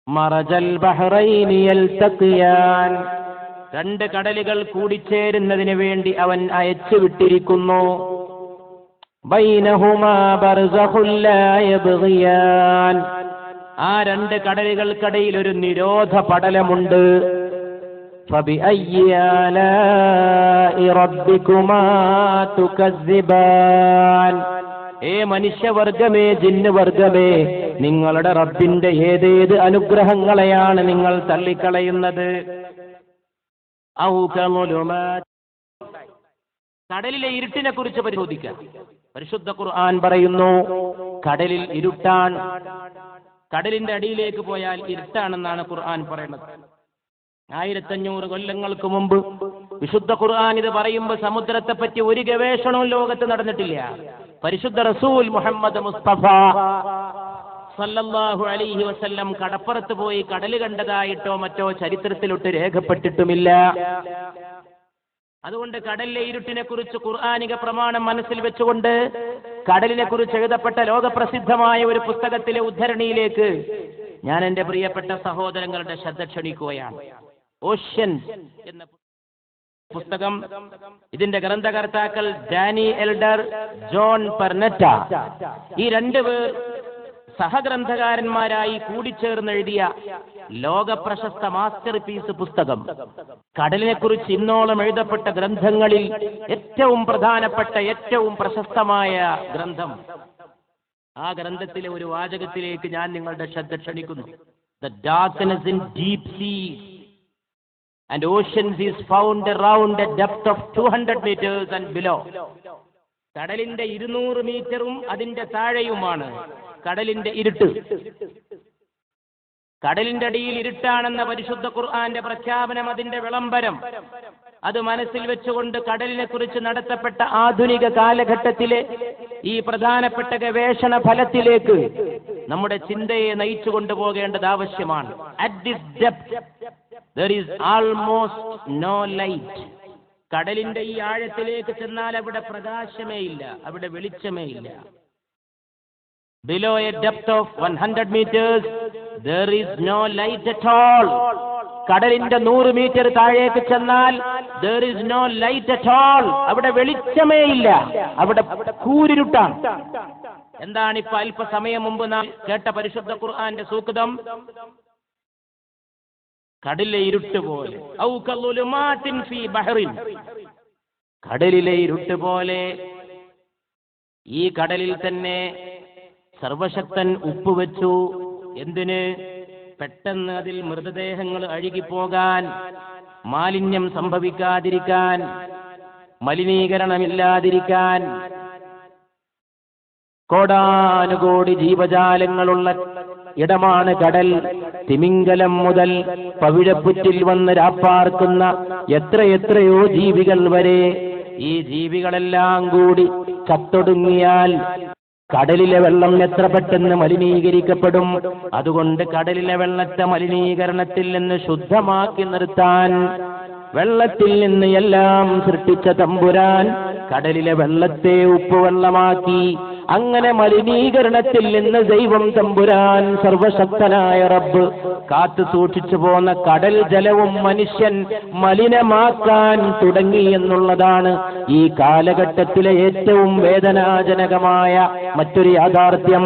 മറജൽ ബഹ്റൈനി യൽതഖിയാൻ, രണ്ട് കടലുകൾ കൂടിച്ചേരുന്നതിന് വേണ്ടി അവൻ അയച്ചു വിട്ടിരിക്കുന്നു. ബൈനഹുമാ ബർസഖുൽ ലാ യബ്ഗിയാൻ, ആ രണ്ട് കടലുകൾക്കിടയിൽ ഒരു നിരോധ പടലമുണ്ട്. ഫബിഅയ്യി ആലാഇ റബ്ബികുമാ തുകസ്സിബാൻ, മനുഷ്യവർഗമേ ജിന്നുവർഗമേ, നിങ്ങളുടെ റബ്ബിന്റെ ഏതേത് അനുഗ്രഹങ്ങളെയാണ് നിങ്ങൾ തള്ളിക്കളയുന്നത്? കടലിലെ ഇരുട്ടിനെ കുറിച്ച് പരിശോധിക്കാം. പരിശുദ്ധ ഖുർആൻ പറയുന്നു, കടലിൽ ഇരുട്ടാണ്. കടലിന്റെ അടിയിലേക്ക് പോയാൽ ഇരുട്ടാണെന്നാണ് ഖുർആൻ പറയുന്നത്. 1500 കൊല്ലങ്ങൾക്ക് മുമ്പ് വിശുദ്ധ ഖുർആൻ ഇത് പറയുമ്പോൾ സമുദ്രത്തെ പറ്റി ഒരു ഗവേഷണവും ലോകത്ത് നടന്നിട്ടില്ല. പരിശുദ്ധ റസൂൽ മുഹമ്മദ് മുസ്തഫ സല്ലല്ലാഹു അലൈഹി വസല്ലം കടപ്പുറത്ത് പോയി കടൽ കണ്ടതായിട്ടോ മറ്റോ ചരിത്രത്തിലൊട്ട് രേഖപ്പെട്ടിട്ടുമില്ല. അതുകൊണ്ട് കടലിലെ ഇരുട്ടിനെ കുറിച്ച് ഖുർആനിക പ്രമാണം മനസ്സിൽ വെച്ചുകൊണ്ട് കടലിനെ കുറിച്ച് എഴുതപ്പെട്ട ലോകപ്രസിദ്ധമായ ഒരു പുസ്തകത്തിലെ ഉദ്ധരണിയിലേക്ക് ഞാൻ എന്റെ പ്രിയപ്പെട്ട സഹോദരങ്ങളുടെ ശ്രദ്ധ ക്ഷണിക്കുകയാണ്. ഓഷ്യൻസ് എന്ന പുസ്തകം, ഇതിന്റെ ഗ്രന്ഥകർത്താക്കൾ ഡാനി എൽഡർ, ജോൺ പെർനെറ്റ, ഈ രണ്ടുപേർ സഹഗ്രന്ഥകാരന്മാരായി കൂടിച്ചേർന്നെഴുതിയ ലോക പ്രശസ്ത മാസ്റ്റർ പീസ് പുസ്തകം. കടലിനെ കുറിച്ച് ഇന്നോളം എഴുതപ്പെട്ട ഗ്രന്ഥങ്ങളിൽ ഏറ്റവും പ്രധാനപ്പെട്ട ഏറ്റവും പ്രശസ്തമായ ഗ്രന്ഥം. ആ ഗ്രന്ഥത്തിലെ ഒരു വാചകത്തിലേക്ക് ഞാൻ നിങ്ങളുടെ ശ്രദ്ധ ക്ഷണിക്കുന്നു. The darkness in deep seas and oceans is found around a depth of 200 meters and below. കടലിന്റെ 200 മീറ്ററും അതിന്റെ താഴെയുമാണ് കടലിന്റെ ഇരുട്ട്. കടലിന്റെ അടിയിൽ ഇരുട്ടാണെന്ന പരിശുദ്ധ ഖുർആന്റെ പ്രഖ്യാപനം, അതിന്റെ വിളംബരം, അത് മനസ്സിൽ വെച്ചുകൊണ്ട് കടലിനെ കുറിച്ച് നടത്തപ്പെട്ട ആധുനിക കാലഘട്ടത്തിലെ ഈ പ്രധാനപ്പെട്ട ഗവേഷണ ഫലത്തിലേക്ക് നമ്മുടെ ചിന്തയെ നയിച്ചു കൊണ്ടുപോകേണ്ടത് ആവശ്യമാണ്. At this depth there is almost no light. കടലിന്റെ ഈ ആഴത്തിലേക്ക് ചെന്നാൽ അവിടെ പ്രകാശമേ ഇല്ല, അവിടെ വെളിച്ചമേ ഇല്ല. Below a depth of 100 meters there is no light at all. കടലിന്റെ 100 മീറ്റർ താഴേക്ക് ചെന്നാൽ there is no light at all. അവിടെ വെളിച്ചമേ ഇല്ല, അവിടെ കൂരിരുട്ടാണ്. എന്താണ് ഇപ്പൊ അല്പസമയം മുമ്പ് നാം കേട്ട പരിശുദ്ധ ഖുർആന്റെ സൂക്തം? കടലിലെ ഇരുട്ട് പോലെ, ഔ കളുലുമാത്തിൻ ഫീ ബഹറിൻ, കടലിലെ ഇരുട്ട് പോലെ. ഈ കടലിൽ തന്നെ സർവശക്തൻ ഉപ്പ് വെച്ചു. എന്തിന്? പെട്ടെന്ന് അതിൽ മൃതദേഹങ്ങൾ അഴുകിപ്പോകാൻ, മാലിന്യം സംഭവിക്കാതിരിക്കാൻ, മലിനീകരണമില്ലാതിരിക്കാൻ. കോടാനുകോടി ജീവജാലങ്ങളുള്ള ഇടമാണ് കടൽ. തിമിംഗലം മുതൽ പവിഴപ്പുറ്റിൽ വന്ന് രാപ്പാർക്കുന്ന എത്രയെത്രയോ ജീവികൾ വരെ. ഈ ജീവികളെല്ലാം കൂടി ചത്തൊടുങ്ങിയാൽ കടലിലെ വെള്ളം എത്ര പെട്ടെന്ന് മലിനീകരിക്കപ്പെടും. അതുകൊണ്ട് കടലിലെ വെള്ളത്തെ മലിനീകരണത്തിൽ നിന്ന് ശുദ്ധമാക്കി നിർത്താൻ വെള്ളത്തിൽ നിന്ന് എല്ലാം സൃഷ്ടിച്ച തമ്പുരാൻ കടലിലെ വെള്ളത്തെ ഉപ്പുവെള്ളമാക്കി. അങ്ങനെ മലിനീകരണത്തിൽ നിന്ന് ദൈവം തമ്പുരാൻ സർവശക്തനായ റബ്ബ് കാത്തു സൂക്ഷിച്ചു പോന്ന കടൽ ജലവും മനുഷ്യൻ മലിനമാക്കാൻ തുടങ്ങി എന്നുള്ളതാണ് ഈ കാലഘട്ടത്തിലെ ഏറ്റവും വേദനാജനകമായ മറ്റൊരു യാഥാർത്ഥ്യം.